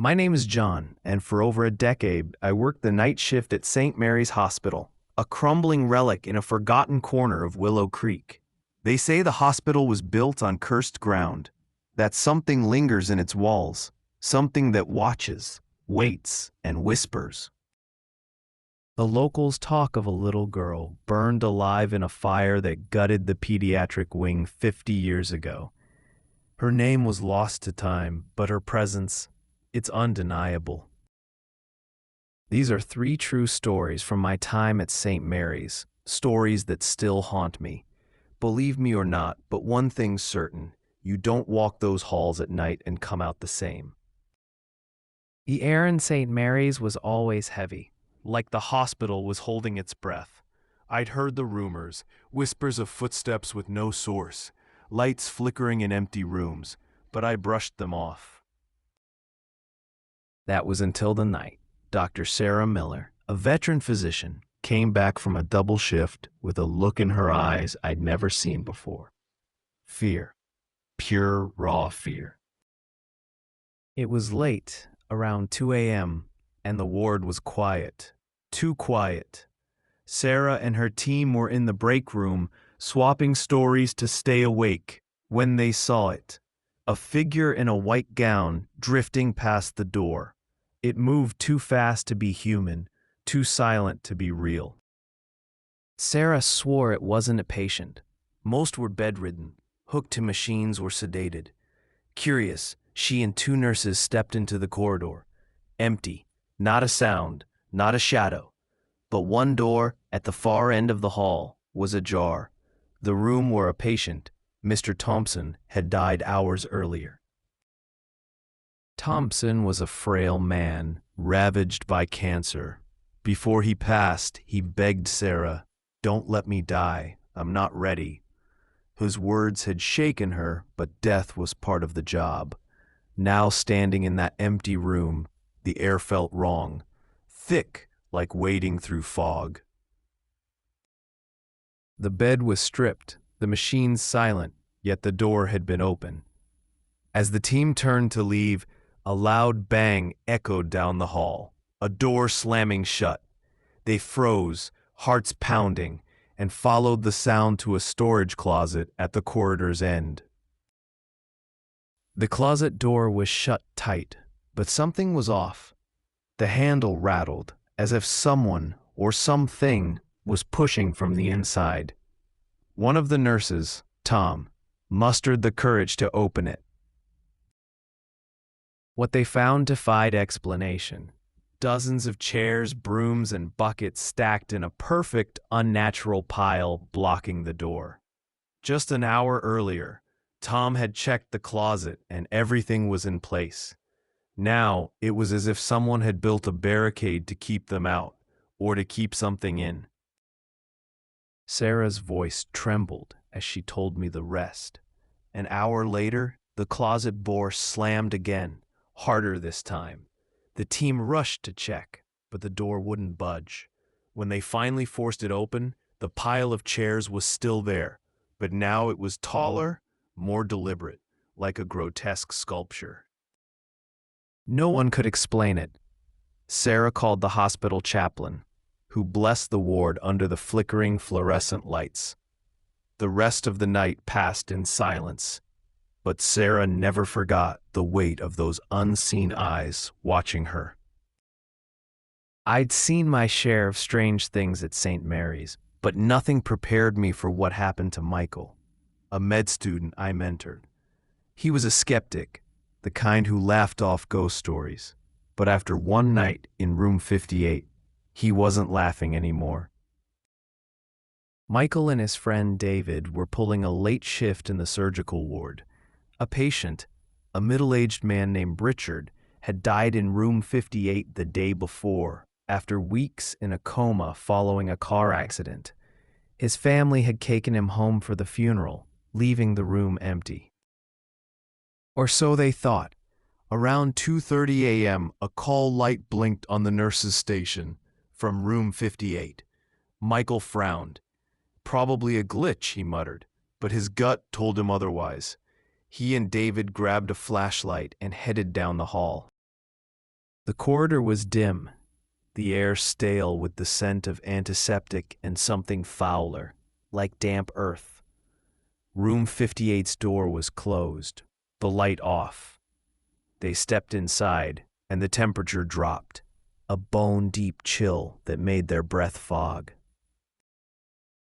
My name is John, and for over a decade, I worked the night shift at St. Mary's Hospital, a crumbling relic in a forgotten corner of Willow Creek. They say the hospital was built on cursed ground, that something lingers in its walls, something that watches, waits, and whispers. The locals talk of a little girl burned alive in a fire that gutted the pediatric wing 50 years ago. Her name was lost to time, but her presence, it's undeniable. These are three true stories from my time at St. Mary's, stories that still haunt me. Believe me or not, but one thing's certain, you don't walk those halls at night and come out the same. The air in St. Mary's was always heavy, like the hospital was holding its breath. I'd heard the rumors, whispers of footsteps with no source, lights flickering in empty rooms, but I brushed them off. That was until the night Dr. Sarah Miller, a veteran physician, came back from a double shift with a look in her eyes I'd never seen before. Fear. Pure, raw fear. It was late, around 2 a.m., and the ward was quiet. Too quiet. Sarah and her team were in the break room, swapping stories to stay awake, when they saw it. A figure in a white gown drifting past the door. It moved too fast to be human, too silent to be real. Sarah swore it wasn't a patient. Most were bedridden, hooked to machines or sedated. Curious, she and two nurses stepped into the corridor. Empty, not a sound, not a shadow. But one door, at the far end of the hall, was ajar. The room where a patient, Mr. Thompson, had died hours earlier. Thompson was a frail man, ravaged by cancer. Before he passed, he begged Sarah, "Don't let me die, I'm not ready." His words had shaken her, but death was part of the job. Now standing in that empty room, the air felt wrong, thick like wading through fog. The bed was stripped, the machines silent, yet the door had been open. As the team turned to leave, a loud bang echoed down the hall, a door slamming shut. They froze, hearts pounding, and followed the sound to a storage closet at the corridor's end. The closet door was shut tight, but something was off. The handle rattled, as if someone or something was pushing from the inside. One of the nurses, Tom, mustered the courage to open it. What they found defied explanation. Dozens of chairs, brooms, and buckets stacked in a perfect, unnatural pile blocking the door. Just an hour earlier, Tom had checked the closet and everything was in place. Now, it was as if someone had built a barricade to keep them out, or to keep something in. Sarah's voice trembled as she told me the rest. An hour later, the closet door slammed again, harder this time. The team rushed to check, but the door wouldn't budge. When they finally forced it open, the pile of chairs was still there, but now it was taller, more deliberate, like a grotesque sculpture. No one could explain it. Sarah called the hospital chaplain, who blessed the ward under the flickering fluorescent lights. The rest of the night passed in silence, but Sarah never forgot the weight of those unseen eyes watching her. I'd seen my share of strange things at St. Mary's, but nothing prepared me for what happened to Michael, a med student I mentored. He was a skeptic, the kind who laughed off ghost stories. But after one night in room 58, he wasn't laughing anymore. Michael and his friend David were pulling a late shift in the surgical ward. A patient, a middle-aged man named Richard, had died in room 58 the day before, after weeks in a coma following a car accident. His family had taken him home for the funeral, leaving the room empty. Or so they thought. Around 2:30 a.m., a call light blinked on the nurse's station from room 58. Michael frowned. Probably a glitch, he muttered, but his gut told him otherwise. He and David grabbed a flashlight and headed down the hall. The corridor was dim, the air stale with the scent of antiseptic and something fouler, like damp earth. Room 58's door was closed, the light off. They stepped inside, and the temperature dropped, a bone-deep chill that made their breath fog.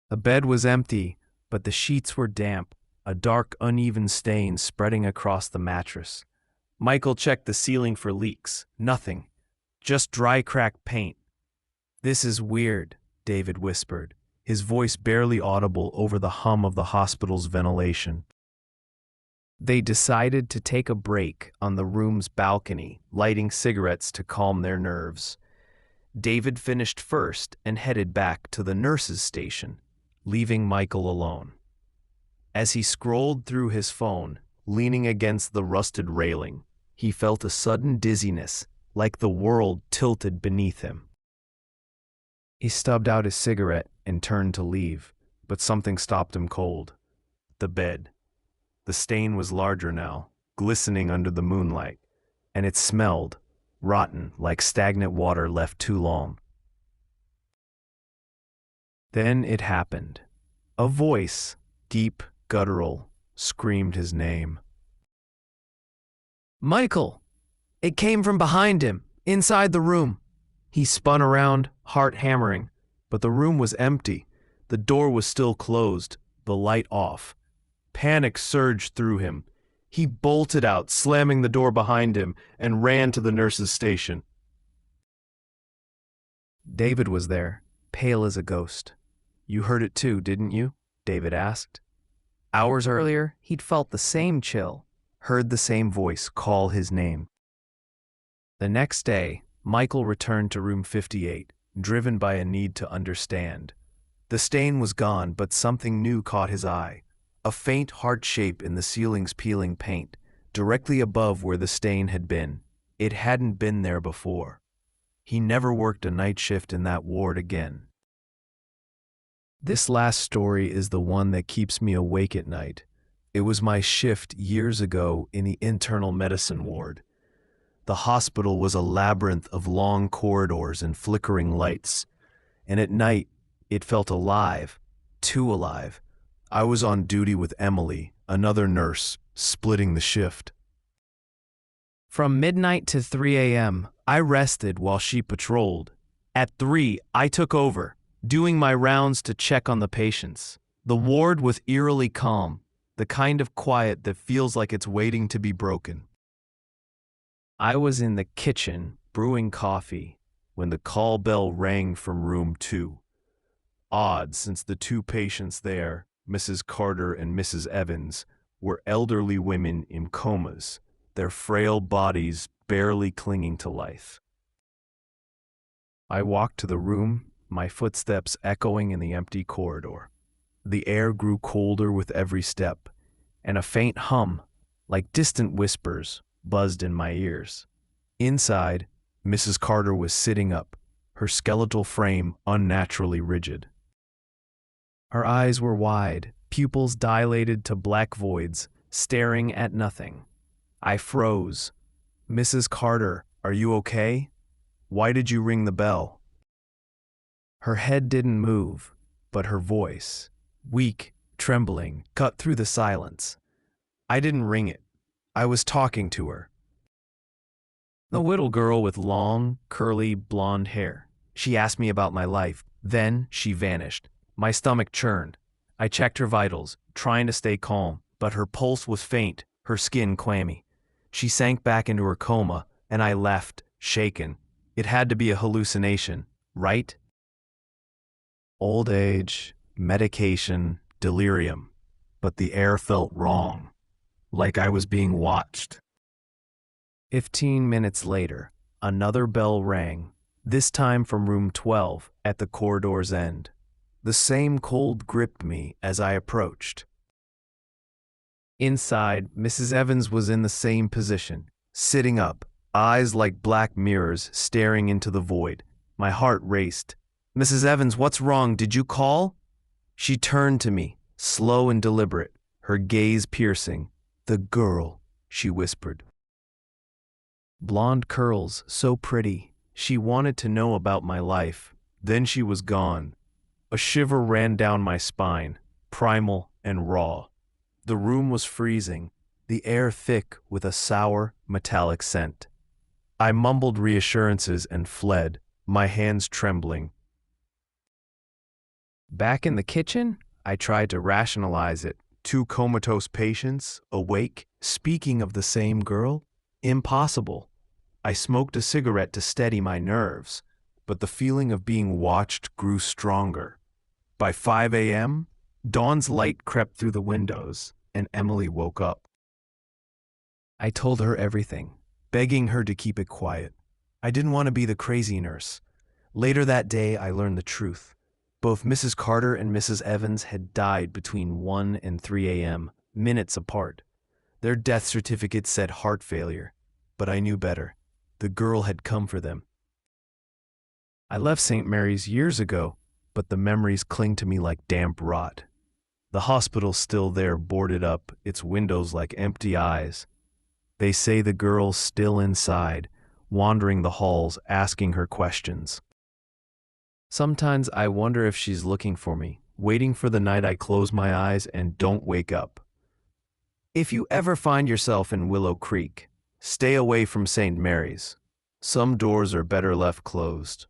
The bed was empty, but the sheets were damp, a dark, uneven stain spreading across the mattress. Michael checked the ceiling for leaks. Nothing. Just dry cracked paint. "This is weird," David whispered, his voice barely audible over the hum of the hospital's ventilation. They decided to take a break on the room's balcony, lighting cigarettes to calm their nerves. David finished first and headed back to the nurse's station, leaving Michael alone. As he scrolled through his phone, leaning against the rusted railing, he felt a sudden dizziness, like the world tilted beneath him. He stubbed out his cigarette and turned to leave, but something stopped him cold. The bed. The stain was larger now, glistening under the moonlight, and it smelled rotten, like stagnant water left too long. Then it happened. A voice, deep, guttural, screamed his name. "Michael!" It came from behind him, inside the room. He spun around, heart hammering, but the room was empty. The door was still closed, the light off. Panic surged through him. He bolted out, slamming the door behind him, and ran to the nurse's station. David was there, pale as a ghost. "You heard it too, didn't you?" David asked. Hours earlier, he'd felt the same chill, heard the same voice call his name. The next day, Michael returned to room 58, driven by a need to understand. The stain was gone, but something new caught his eye. A faint heart shape in the ceiling's peeling paint, directly above where the stain had been. It hadn't been there before. He never worked a night shift in that ward again. This last story is the one that keeps me awake at night. It was my shift years ago in the internal medicine ward. The hospital was a labyrinth of long corridors and flickering lights, and at night it felt alive, too alive. I was on duty with Emily, another nurse, splitting the shift. From midnight to 3 a.m., I rested while she patrolled. At 3, I took over, doing my rounds to check on the patients. The ward was eerily calm, the kind of quiet that feels like it's waiting to be broken. I was in the kitchen, brewing coffee, when the call bell rang from room 2. Odd, since the two patients there, Mrs. Carter and Mrs. Evans, were elderly women in comas, their frail bodies barely clinging to life. I walked to the room, my footsteps echoing in the empty corridor. The air grew colder with every step, and a faint hum, like distant whispers, buzzed in my ears. Inside, Mrs. Carter was sitting up, her skeletal frame unnaturally rigid. Her eyes were wide, pupils dilated to black voids, staring at nothing. I froze. "Mrs. Carter, are you okay? Why did you ring the bell?" Her head didn't move, but her voice, weak, trembling, cut through the silence. "I didn't ring it. I was talking to her." The little girl with long, curly, blonde hair. She asked me about my life. Then she vanished. My stomach churned. I checked her vitals, trying to stay calm, but her pulse was faint, her skin clammy. She sank back into her coma, and I left, shaken. It had to be a hallucination, right? Old age, medication, delirium. But the air felt wrong, like I was being watched. 15 minutes later, another bell rang, this time from room 12 at the corridor's end. The same cold gripped me as I approached. Inside, Mrs. Evans was in the same position, sitting up, eyes like black mirrors staring into the void. My heart raced. "Mrs. Evans, what's wrong? Did you call?" She turned to me, slow and deliberate, her gaze piercing. "The girl," she whispered. Blonde curls, so pretty. She wanted to know about my life. Then she was gone. A shiver ran down my spine, primal and raw. The room was freezing, the air thick with a sour, metallic scent. I mumbled reassurances and fled, my hands trembling. Back in the kitchen, I tried to rationalize it. Two comatose patients, awake, speaking of the same girl? Impossible. I smoked a cigarette to steady my nerves, but the feeling of being watched grew stronger. By 5 a.m., dawn's light crept through the windows, and Emily woke up. I told her everything, begging her to keep it quiet. I didn't want to be the crazy nurse. Later that day, I learned the truth. Both Mrs. Carter and Mrs. Evans had died between 1 and 3 a.m., minutes apart. Their death certificates said heart failure, but I knew better. The girl had come for them. I left St. Mary's years ago, but the memories cling to me like damp rot. The hospital's still there, boarded up, its windows like empty eyes. They say the girl's still inside, wandering the halls, asking her questions. Sometimes I wonder if she's looking for me, waiting for the night I close my eyes and don't wake up. If you ever find yourself in Willow Creek, stay away from St. Mary's. Some doors are better left closed.